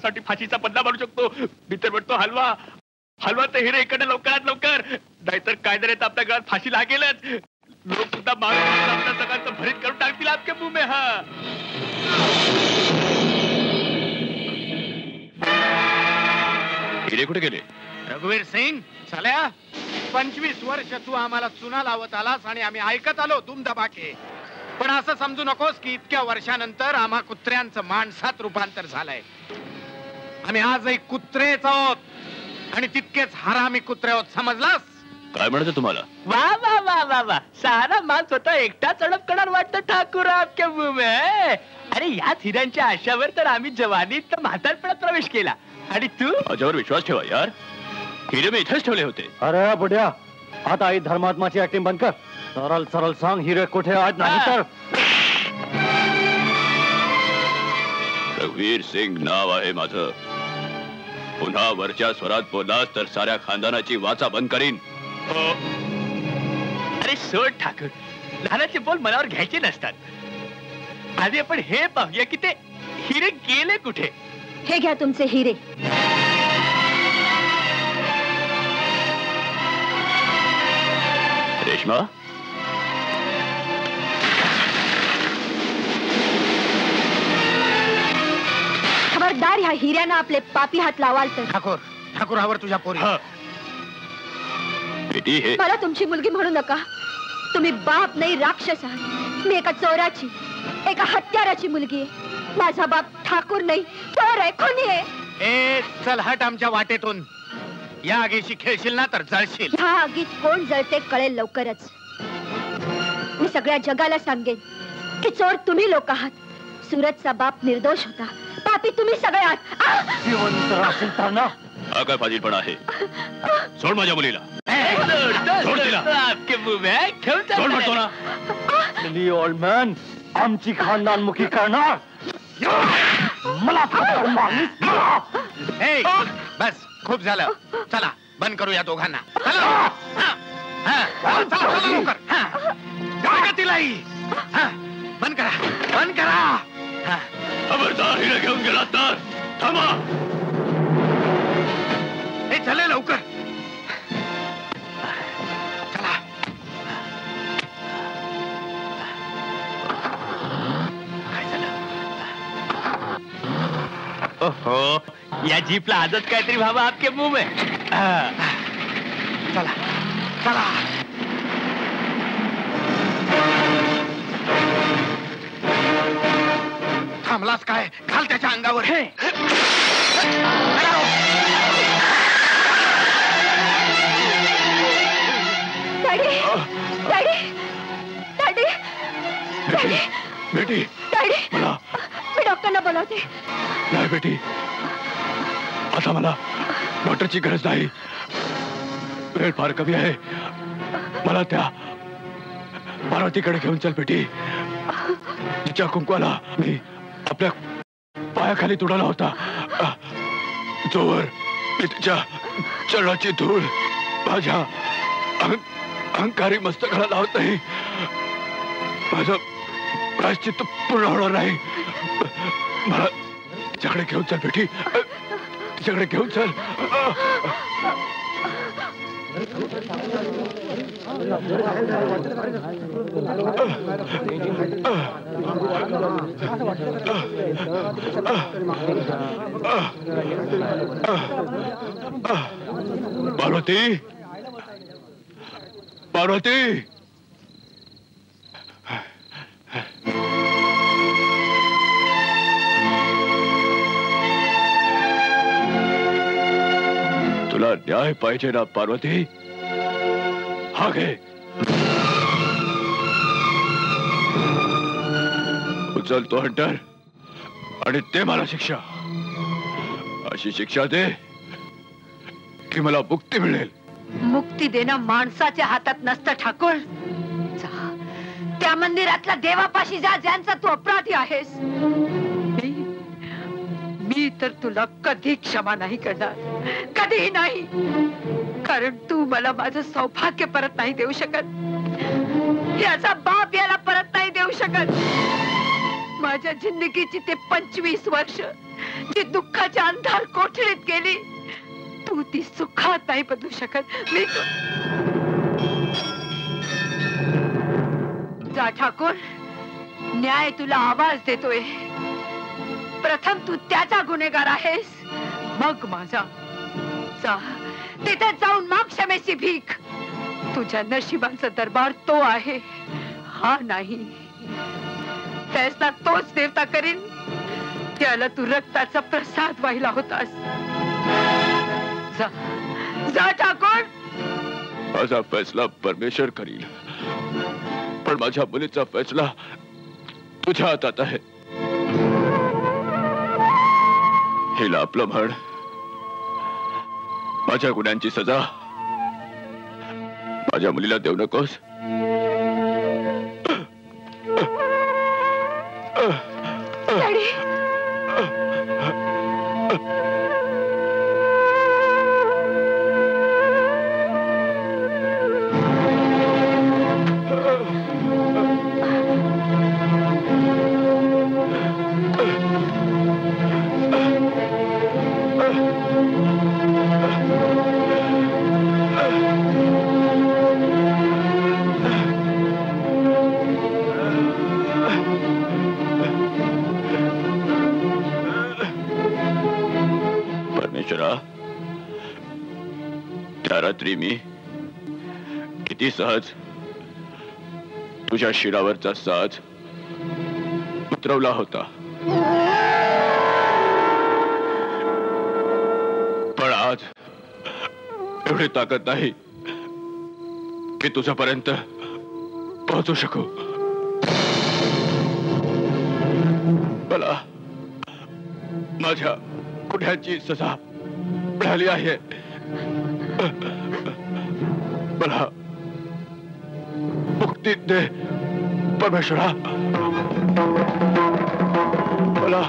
माणसासाठी फाशीचा बदला मारू शकतो. मी तर म्हणतो हलवा हलवा तर हिरे इकडे लवकरात लवकर, नाहीतर कायद्याने आपल्या गळ्यात फाशी लागेलच. लोक सुद्धा मारून आपल्या सगळ्यांचं भरीत करून टाकतील आपके मुंह में. हा हिरे कुठे गेले? रघुवीर सिंग चल्या 25 वर्ष तू आम्हाला चुना लावत आलास आणि आम्ही ऐकत आलो तुम दबाके. पण असं समजू नकोस की इतक्या वर्षानंतर आम्हा कुत्र्यांचं माणसात रूपांतर झालंय. आम्ही आजही कुत्रेच आहोत आणि तितकेच हरामी कुत्रे आहोत, समजलास? काय म्हणायचं तुम्हाला? वा वा वा वा वा, सारा मान स्वतः एकटा चढप करणार वाटतं ठाकूर आपके मुंह में. अरे याच हिऱ्यांच्या आशावर तर आम्ही जवानीत तर म्हातारपणात प्रवेश केला. आणि तू? माझ्यावर विश्वास ठेवा यार, हिरे मी इथेच ठेवले होते. अरे बुड्या, आता आई धर्मात्माची ऍक्टिंग बंद कर. सरळ सरळ सांग हिरे कुठे आज, नाही तर. रघुवीर सिंग नाव आहे माझं. पुन्हा वरच्या स्वरात बोललास तर साऱ्या खानदानाची वाचा बंद करीन. अरे सोड ठाकूर, लहानाचे बोल मनावर घ्यायचे नसतात. आधी आपण हे पाहूया की ते हिरे गेले कुठे. हे घ्या तुमचे हिरे. रेश्मा, खबरदार ह्या हिऱ्यांना आपले पापी हात लावाल तर. ठाकूर ठाकूरावर तुझ्या पोरी. बेटी हे मला तुमची मुलगी म्हणू नका. तुम्ही बाप नाही राक्षस आहात. मी एका चोराची, एका हत्याराची मुलगी आहे. माझा बाप ठाकूर नाही, चोर आहे, खुनी आहे. ए चल हट आमच्या वाटेतून. या आगीशी खेळशील ना तर जळशील. ह्या आगीत कोण जळते कळेल लवकरच. मी सगळ्या जगाला सांगेन की चोर तुम्ही लोक आहात. सूरजचा बाप निर्दोष होता, पापी तुम्ही सगळे आहात. जिवंत राहशील तर ना. हा काय फाजीलपणा आहे? सोड माझ्या मुलीला. सोड तिला. आपके मुंह में घेऊन जा. सोड म्हणतो ना. ओल्ड मॅन, आमची खानदानमुखी करणार. मला ए बस खूप झालं. चला बंद करू या दोघांना. चला चला चला लवकर. जागा तिलाही. बंद करा बंद करा. खबरदार हिरे घेऊन गेला तर थांबा. हे चले लवकर. चला. काय झालं? ओहो, या जीपला आजच काहीतरी व्हावं आपके मुंह में. चला चला. थांबलास काय? घाल त्याच्या अंगावर. हे डॅडी डॅडी डॅडी डॅडी बेटी डॅडी, मला मी डॉक्टरना बोलावते. नाही बेटी, आता मला डॉक्टरची गरज नाही. वेळ फार कमी आहे. मला त्या पार्वतीकडे घेऊन चल बेटी. तिच्या कुंकवाला मी आपल्या पायाखाली तुडाला होता. जोवर मी तिच्या चरणाची धूळ माझ्या अहंकारी मस्तकाला लावत नाही, माझं प्रायश्चित्त पूर्ण होणार नाही. मला तिच्याकडे घेऊन चल बेटी, तिच्याकडे घेऊन चल. पार्वती, पार्वती. तुला न्याय पाहिजे ना पार्वती? हा घे. उचल तो हंटर आणि ते मला शिक्षा. अशी शिक्षा दे की मला मुक्ती मिळेल. मुक्ती देणं माणसाच्या हातात नसतं ठाकूर. जा, त्या मंदिरातल्या देवापाशी जा ज्यांचा तू अपराधी आहेस. मी तर तुला कधी क्षमा नाही करणार, कधीही नाही. कारण तू मला माझं सौभाग्य परत नाही देऊ शकत. याचा बाप याला परत नाही देऊ शकत. माझ्या जिंदगीची ते 25 वर्ष जी दुःखाच्या अंधार कोठडीत गेली, तू ती सुखात नाही बदलू शकत. मी जा ठाकूर, न्याय तुला आवाज देतोय. प्रथम तू त्याचा गुन्हेगार आहेस, मग माझा. जा तिथे जाऊन माग क्षमेची भीक. तुझ्या नशिबाचा दरबार तो आहे, हा नाही. फैसला तोच देवता करीन, त्याला तू रक्ताचा प्रसाद व्हायला होतास. जा जा ठाकूर. माझा फैसला परमेश्वर करील, पण माझ्या मुलीचा फैसला तुझ्या हातात आहे. हिला आपलं म्हण. माझ्या गुन्ह्यांची सजा माझ्या मुलीला देऊ नकोस. त्या रात्री मी किती सहज तुझ्या शिरावरचा साज उतरवला होता, पण आज एवढी ताकद नाही की तुझ्यापर्यंत पोहोचू शकू. मला माझ्या गुन्ह्याची सजा मिळाली आहे. मला मुक्ती दे परमेश्वरा. मला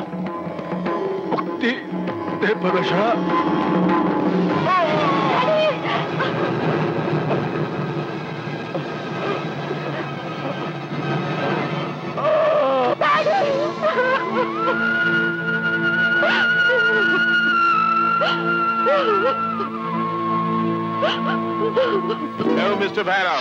मुक्ती दे परमेश्वरा. Hello, Mr. Barrow.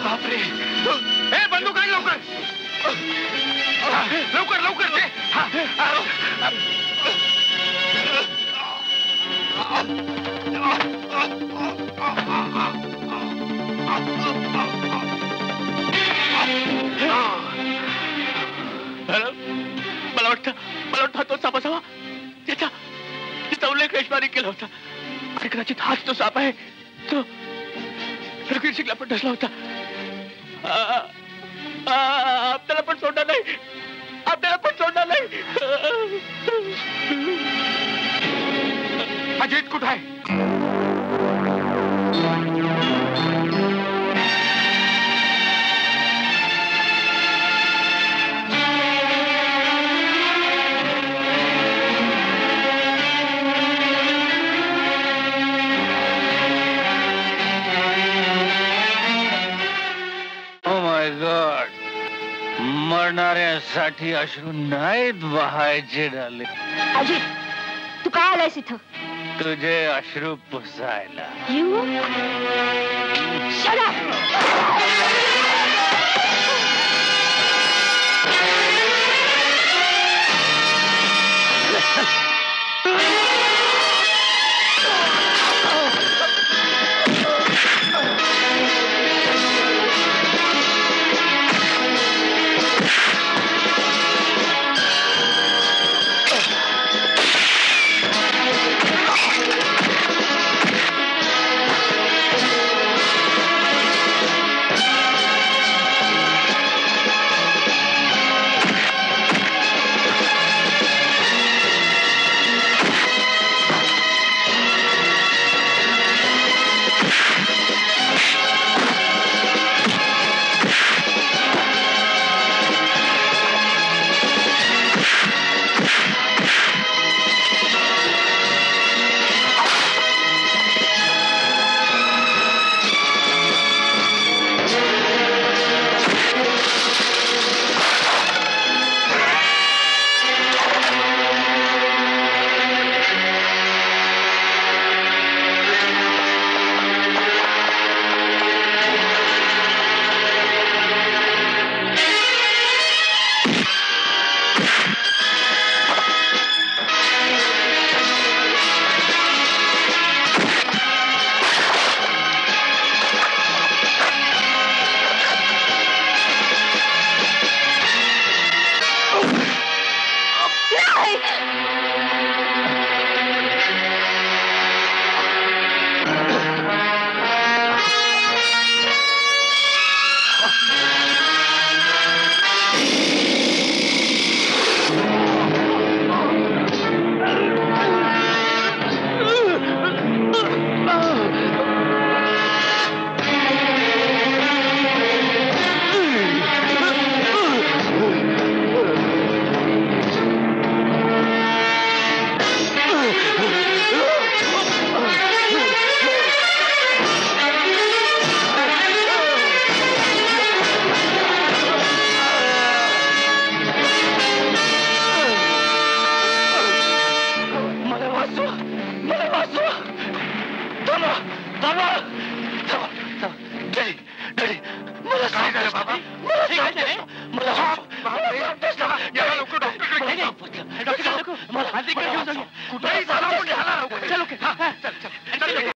बापरे, हे बंदूक आण लवकर. लवकर लवकर ते. मला वाटतं तो साप असावा त्याचा उल्लेख रेशमाने केला होता. आणि कदाचित हाच तो साप आहे तो रणवीर सिंगला पण डसला होता. आपल्याला पण सोडणार नाही, आपल्याला पण सोडणार नाही. अजित कुठं आहे? मरणाऱ्यासाठी अश्रू नाहीत वहायचे डाले. अजित, तू का आलायस इथं? तुझे अश्रू पुसायला. You? Shut up!